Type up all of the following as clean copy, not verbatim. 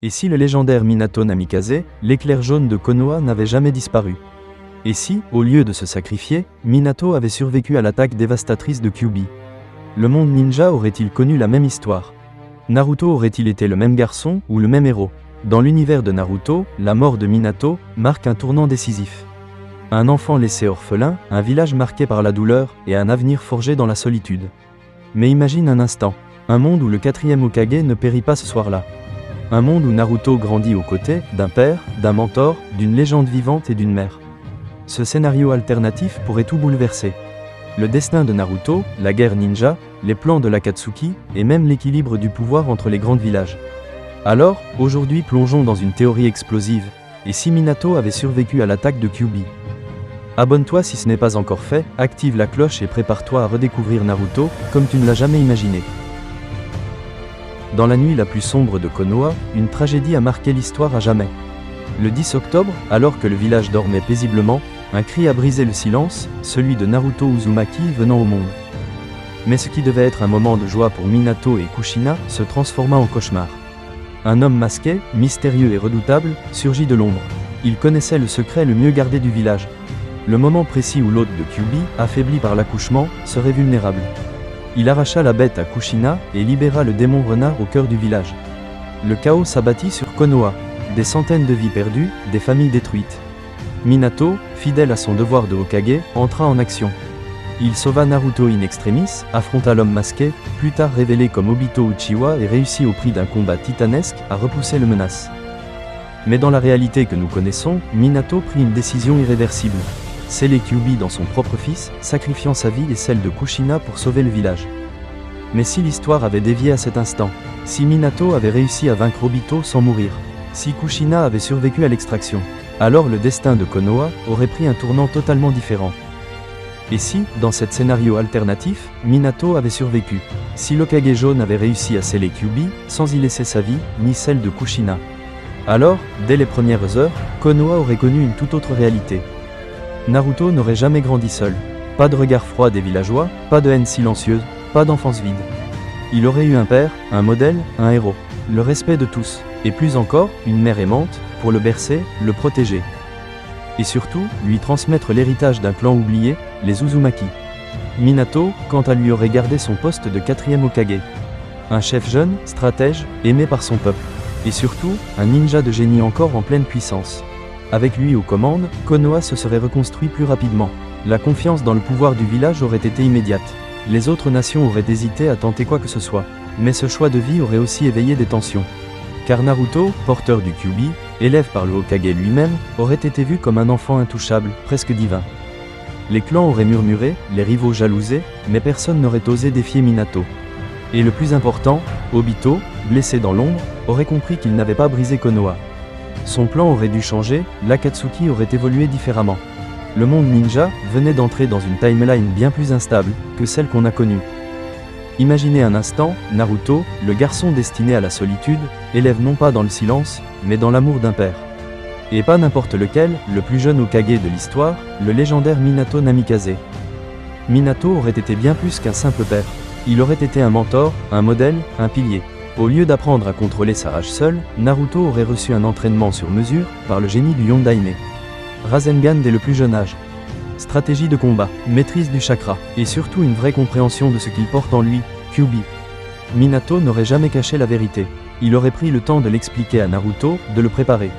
Et si le légendaire Minato Namikaze, l'éclair jaune de Konoha, n'avait jamais disparu? Et si, au lieu de se sacrifier, Minato avait survécu à l'attaque dévastatrice de Kyuubi? Le monde ninja aurait-il connu la même histoire? Naruto aurait-il été le même garçon ou le même héros? Dans l'univers de Naruto, la mort de Minato marque un tournant décisif. Un enfant laissé orphelin, un village marqué par la douleur et un avenir forgé dans la solitude. Mais imagine un instant, un monde où le 4e Hokage ne périt pas ce soir-là. Un monde où Naruto grandit aux côtés d'un père, d'un mentor, d'une légende vivante et d'une mère. Ce scénario alternatif pourrait tout bouleverser. Le destin de Naruto, la guerre ninja, les plans de l'Akatsuki, et même l'équilibre du pouvoir entre les grands villages. Alors, aujourd'hui plongeons dans une théorie explosive. Et si Minato avait survécu à l'attaque de Kyuubi? Abonne-toi si ce n'est pas encore fait, active la cloche et prépare-toi à redécouvrir Naruto, comme tu ne l'as jamais imaginé. Dans la nuit la plus sombre de Konoha, une tragédie a marqué l'histoire à jamais. Le 10 octobre, alors que le village dormait paisiblement, un cri a brisé le silence, celui de Naruto Uzumaki venant au monde. Mais ce qui devait être un moment de joie pour Minato et Kushina se transforma en cauchemar. Un homme masqué, mystérieux et redoutable, surgit de l'ombre. Il connaissait le secret le mieux gardé du village. Le moment précis où l'hôte de Kyuubi, affaibli par l'accouchement, serait vulnérable. Il arracha la bête à Kushina et libéra le démon renard au cœur du village. Le chaos s'abattit sur Konoha. Des centaines de vies perdues, des familles détruites. Minato, fidèle à son devoir de Hokage, entra en action. Il sauva Naruto in extremis, affronta l'homme masqué, plus tard révélé comme Obito Uchiwa, et réussit au prix d'un combat titanesque à repousser le menace. Mais dans la réalité que nous connaissons, Minato prit une décision irréversible. Sceller Kyuubi dans son propre fils, sacrifiant sa vie et celle de Kushina pour sauver le village. Mais si l'histoire avait dévié à cet instant? Si Minato avait réussi à vaincre Obito sans mourir? Si Kushina avait survécu à l'extraction? Alors le destin de Konoha aurait pris un tournant totalement différent. Et si, dans cet scénario alternatif, Minato avait survécu? Si l'Hokage jaune avait réussi à sceller Kyuubi, sans y laisser sa vie, ni celle de Kushina? Alors, dès les premières heures, Konoha aurait connu une toute autre réalité. Naruto n'aurait jamais grandi seul. Pas de regard froid des villageois, pas de haine silencieuse, pas d'enfance vide. Il aurait eu un père, un modèle, un héros. Le respect de tous, et plus encore, une mère aimante, pour le bercer, le protéger. Et surtout, lui transmettre l'héritage d'un clan oublié, les Uzumaki. Minato, quant à lui, aurait gardé son poste de 4e Hokage. Un chef jeune, stratège, aimé par son peuple. Et surtout, un ninja de génie encore en pleine puissance. Avec lui aux commandes, Konoha se serait reconstruit plus rapidement. La confiance dans le pouvoir du village aurait été immédiate. Les autres nations auraient hésité à tenter quoi que ce soit. Mais ce choix de vie aurait aussi éveillé des tensions. Car Naruto, porteur du Kyuubi, élève par le Hokage lui-même, aurait été vu comme un enfant intouchable, presque divin. Les clans auraient murmuré, les rivaux jalousés, mais personne n'aurait osé défier Minato. Et le plus important, Obito, blessé dans l'ombre, aurait compris qu'il n'avait pas brisé Konoha. Son plan aurait dû changer, l'Akatsuki aurait évolué différemment. Le monde ninja venait d'entrer dans une timeline bien plus instable que celle qu'on a connue. Imaginez un instant, Naruto, le garçon destiné à la solitude, élève non pas dans le silence, mais dans l'amour d'un père. Et pas n'importe lequel, le plus jeune Hokage de l'histoire, le légendaire Minato Namikaze. Minato aurait été bien plus qu'un simple père. Il aurait été un mentor, un modèle, un pilier. Au lieu d'apprendre à contrôler sa rage seul, Naruto aurait reçu un entraînement sur mesure par le génie du Yondaime. Rasengan dès le plus jeune âge. Stratégie de combat, maîtrise du chakra, et surtout une vraie compréhension de ce qu'il porte en lui, Kyuubi. Minato n'aurait jamais caché la vérité. Il aurait pris le temps de l'expliquer à Naruto, de le préparer.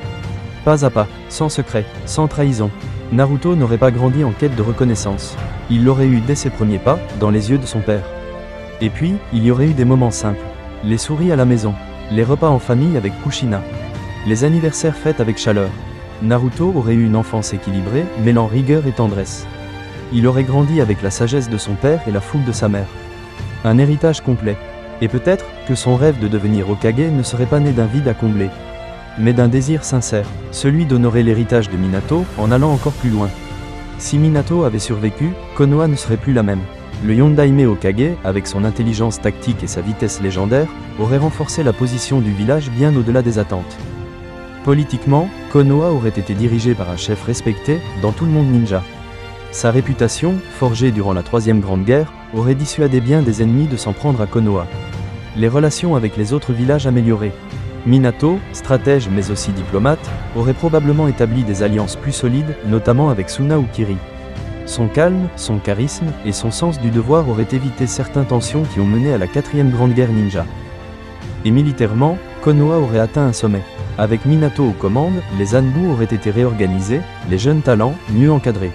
Pas à pas, sans secret, sans trahison. Naruto n'aurait pas grandi en quête de reconnaissance. Il l'aurait eu dès ses premiers pas, dans les yeux de son père. Et puis, il y aurait eu des moments simples. Les souris à la maison, les repas en famille avec Kushina, les anniversaires faits avec chaleur. Naruto aurait eu une enfance équilibrée, mêlant rigueur et tendresse. Il aurait grandi avec la sagesse de son père et la fougue de sa mère. Un héritage complet. Et peut-être que son rêve de devenir Hokage ne serait pas né d'un vide à combler, mais d'un désir sincère, celui d'honorer l'héritage de Minato en allant encore plus loin. Si Minato avait survécu, Konoha ne serait plus la même. Le Yondaime Hokage, avec son intelligence tactique et sa vitesse légendaire, aurait renforcé la position du village bien au-delà des attentes. Politiquement, Konoha aurait été dirigé par un chef respecté dans tout le monde ninja. Sa réputation, forgée durant la Troisième Grande Guerre, aurait dissuadé bien des ennemis de s'en prendre à Konoha. Les relations avec les autres villages améliorées. Minato, stratège mais aussi diplomate, aurait probablement établi des alliances plus solides, notamment avec Suna ou Kiri. Son calme, son charisme et son sens du devoir auraient évité certaines tensions qui ont mené à la 4e grande guerre ninja. Et militairement, Konoha aurait atteint un sommet. Avec Minato aux commandes, les Anbu auraient été réorganisés, les jeunes talents, mieux encadrés.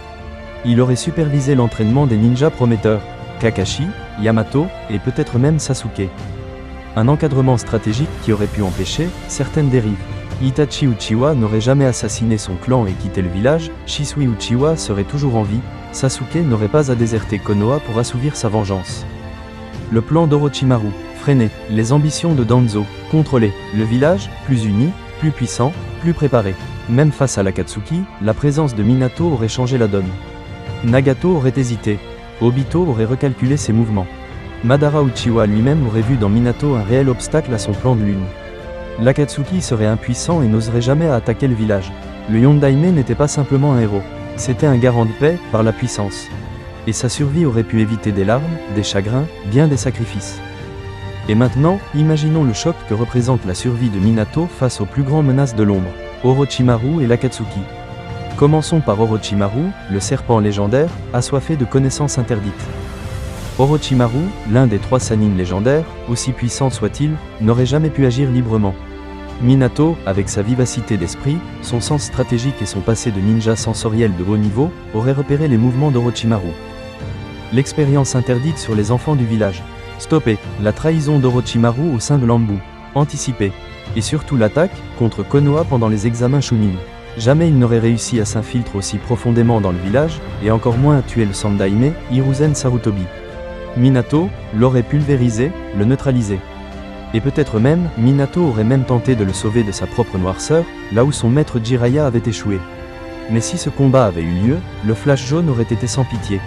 Il aurait supervisé l'entraînement des ninjas prometteurs, Kakashi, Yamato, et peut-être même Sasuke. Un encadrement stratégique qui aurait pu empêcher certaines dérives. Itachi Uchiwa n'aurait jamais assassiné son clan et quitté le village, Shisui Uchiwa serait toujours en vie, Sasuke n'aurait pas à déserter Konoha pour assouvir sa vengeance. Le plan d'Orochimaru, freiner les ambitions de Danzo, contrôler le village, plus uni, plus puissant, plus préparé. Même face à l'Akatsuki, la présence de Minato aurait changé la donne. Nagato aurait hésité, Obito aurait recalculé ses mouvements. Madara Uchiwa lui-même aurait vu dans Minato un réel obstacle à son plan de lune. L'Akatsuki serait impuissant et n'oserait jamais attaquer le village. Le Yondaime n'était pas simplement un héros, c'était un garant de paix par la puissance. Et sa survie aurait pu éviter des larmes, des chagrins, bien des sacrifices. Et maintenant, imaginons le choc que représente la survie de Minato face aux plus grandes menaces de l'ombre, Orochimaru et l'Akatsuki. Commençons par Orochimaru, le serpent légendaire, assoiffé de connaissances interdites. Orochimaru, l'un des 3 Sannin légendaires, aussi puissant soit-il, n'aurait jamais pu agir librement. Minato, avec sa vivacité d'esprit, son sens stratégique et son passé de ninja sensoriel de haut niveau, aurait repéré les mouvements d'Orochimaru. L'expérience interdite sur les enfants du village. Stopper la trahison d'Orochimaru au sein de l'Anbu. Anticiper. Et surtout l'attaque contre Konoha pendant les examens Chunin. Jamais il n'aurait réussi à s'infiltrer aussi profondément dans le village, et encore moins à tuer le Sandaime, Hiruzen Sarutobi. Minato l'aurait pulvérisé, le neutralisé. Et peut-être même, Minato aurait même tenté de le sauver de sa propre noirceur, là où son maître Jiraiya avait échoué. Mais si ce combat avait eu lieu, le Flash jaune aurait été sans pitié.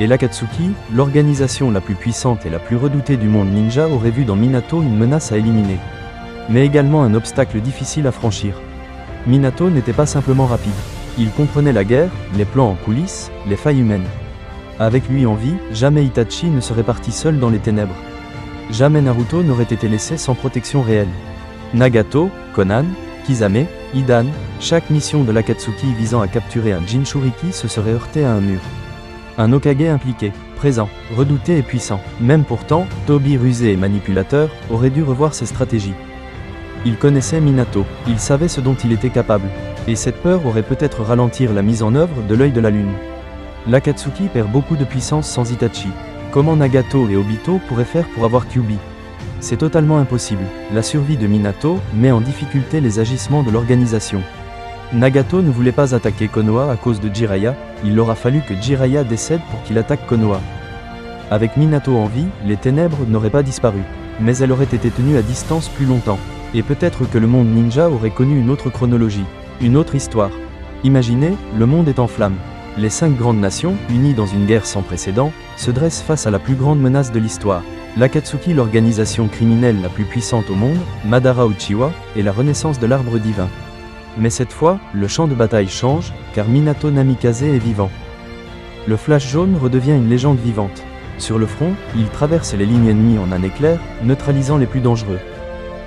Et l'Akatsuki, l'organisation la plus puissante et la plus redoutée du monde ninja, aurait vu dans Minato une menace à éliminer. Mais également un obstacle difficile à franchir. Minato n'était pas simplement rapide. Il comprenait la guerre, les plans en coulisses, les failles humaines. Avec lui en vie, jamais Itachi ne serait parti seul dans les ténèbres. Jamais Naruto n'aurait été laissé sans protection réelle. Nagato, Konan, Kisame, Hidan, chaque mission de l'Akatsuki visant à capturer un Jinchuriki se serait heurtée à un mur. Un Hokage impliqué, présent, redouté et puissant. Même pourtant, Tobi rusé et manipulateur, aurait dû revoir ses stratégies. Il connaissait Minato, il savait ce dont il était capable. Et cette peur aurait peut-être ralentir la mise en œuvre de l'œil de la lune. L'Akatsuki perd beaucoup de puissance sans Itachi. Comment Nagato et Obito pourraient faire pour avoir Kyuubi? C'est totalement impossible. La survie de Minato met en difficulté les agissements de l'organisation. Nagato ne voulait pas attaquer Konoha à cause de Jiraiya, il aura fallu que Jiraiya décède pour qu'il attaque Konoha. Avec Minato en vie, les ténèbres n'auraient pas disparu, mais elles auraient été tenues à distance plus longtemps. Et peut-être que le monde ninja aurait connu une autre chronologie, une autre histoire. Imaginez, le monde est en flammes. Les 5 grandes nations, unies dans une guerre sans précédent, se dressent face à la plus grande menace de l'histoire. L'Akatsuki, l'organisation criminelle la plus puissante au monde, Madara Uchiwa, et la renaissance de l'arbre divin. Mais cette fois, le champ de bataille change, car Minato Namikaze est vivant. Le Flash jaune redevient une légende vivante. Sur le front, il traverse les lignes ennemies en un éclair, neutralisant les plus dangereux.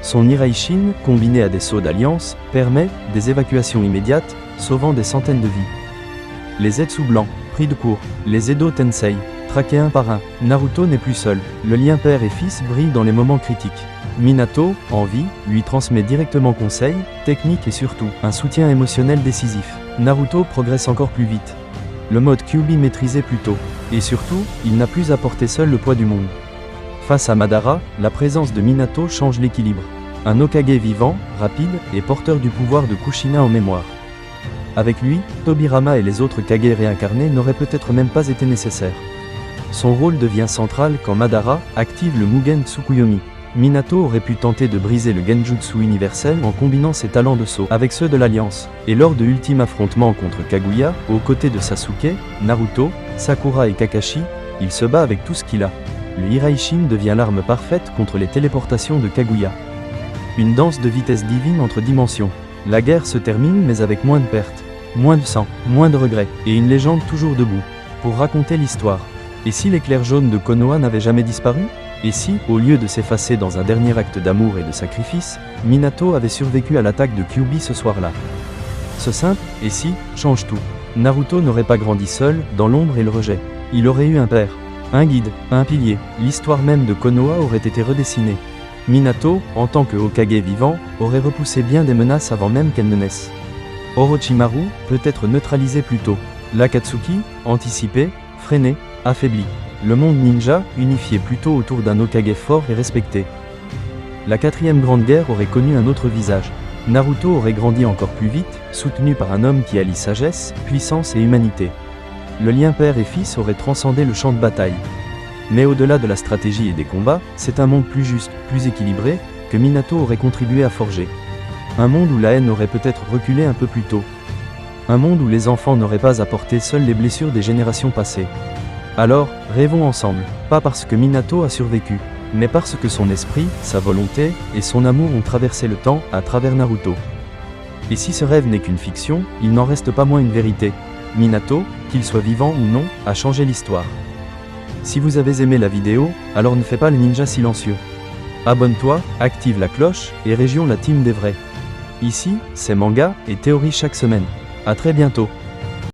Son Iraishin, combiné à des sauts d'alliance, permet des évacuations immédiates, sauvant des centaines de vies. Les Zetsu blancs, pris de court, les Edo Tensei, traqués un par un. Naruto n'est plus seul, le lien père et fils brille dans les moments critiques. Minato, en vie, lui transmet directement conseils, techniques et surtout, un soutien émotionnel décisif. Naruto progresse encore plus vite. Le mode Kyuubi maîtrisé plus tôt. Et surtout, il n'a plus à porter seul le poids du monde. Face à Madara, la présence de Minato change l'équilibre. Un Hokage vivant, rapide, et porteur du pouvoir de Kushina en mémoire. Avec lui, Tobirama et les autres Kage réincarnés n'auraient peut-être même pas été nécessaires. Son rôle devient central quand Madara active le Mugen Tsukuyomi. Minato aurait pu tenter de briser le Genjutsu universel en combinant ses talents de saut avec ceux de l'Alliance. Et lors de l'ultime affrontement contre Kaguya, aux côtés de Sasuke, Naruto, Sakura et Kakashi, il se bat avec tout ce qu'il a. Le Iraishin devient l'arme parfaite contre les téléportations de Kaguya. Une danse de vitesse divine entre dimensions. La guerre se termine mais avec moins de pertes, moins de sang, moins de regrets, et une légende toujours debout, pour raconter l'histoire. Et si l'éclair jaune de Konoha n'avait jamais disparu? Et si, au lieu de s'effacer dans un dernier acte d'amour et de sacrifice, Minato avait survécu à l'attaque de Kyuubi ce soir-là? Ce simple « et si » change tout. Naruto n'aurait pas grandi seul, dans l'ombre et le rejet. Il aurait eu un père, un guide, un pilier. L'histoire même de Konoha aurait été redessinée. Minato, en tant que Hokage vivant, aurait repoussé bien des menaces avant même qu'elles ne naissent. Orochimaru, peut être neutralisé plus tôt. L'Akatsuki, anticipé, freiné, affaibli. Le monde ninja, unifié plutôt autour d'un Hokage fort et respecté. La quatrième grande guerre aurait connu un autre visage. Naruto aurait grandi encore plus vite, soutenu par un homme qui allie sagesse, puissance et humanité. Le lien père et fils aurait transcendé le champ de bataille. Mais au-delà de la stratégie et des combats, c'est un monde plus juste, plus équilibré, que Minato aurait contribué à forger. Un monde où la haine aurait peut-être reculé un peu plus tôt. Un monde où les enfants n'auraient pas à porter seuls les blessures des générations passées. Alors, rêvons ensemble, pas parce que Minato a survécu, mais parce que son esprit, sa volonté et son amour ont traversé le temps à travers Naruto. Et si ce rêve n'est qu'une fiction, il n'en reste pas moins une vérité. Minato, qu'il soit vivant ou non, a changé l'histoire. Si vous avez aimé la vidéo, alors ne fais pas le ninja silencieux. Abonne-toi, active la cloche et rejoins la team des vrais. Ici, c'est manga et théorie chaque semaine. À très bientôt.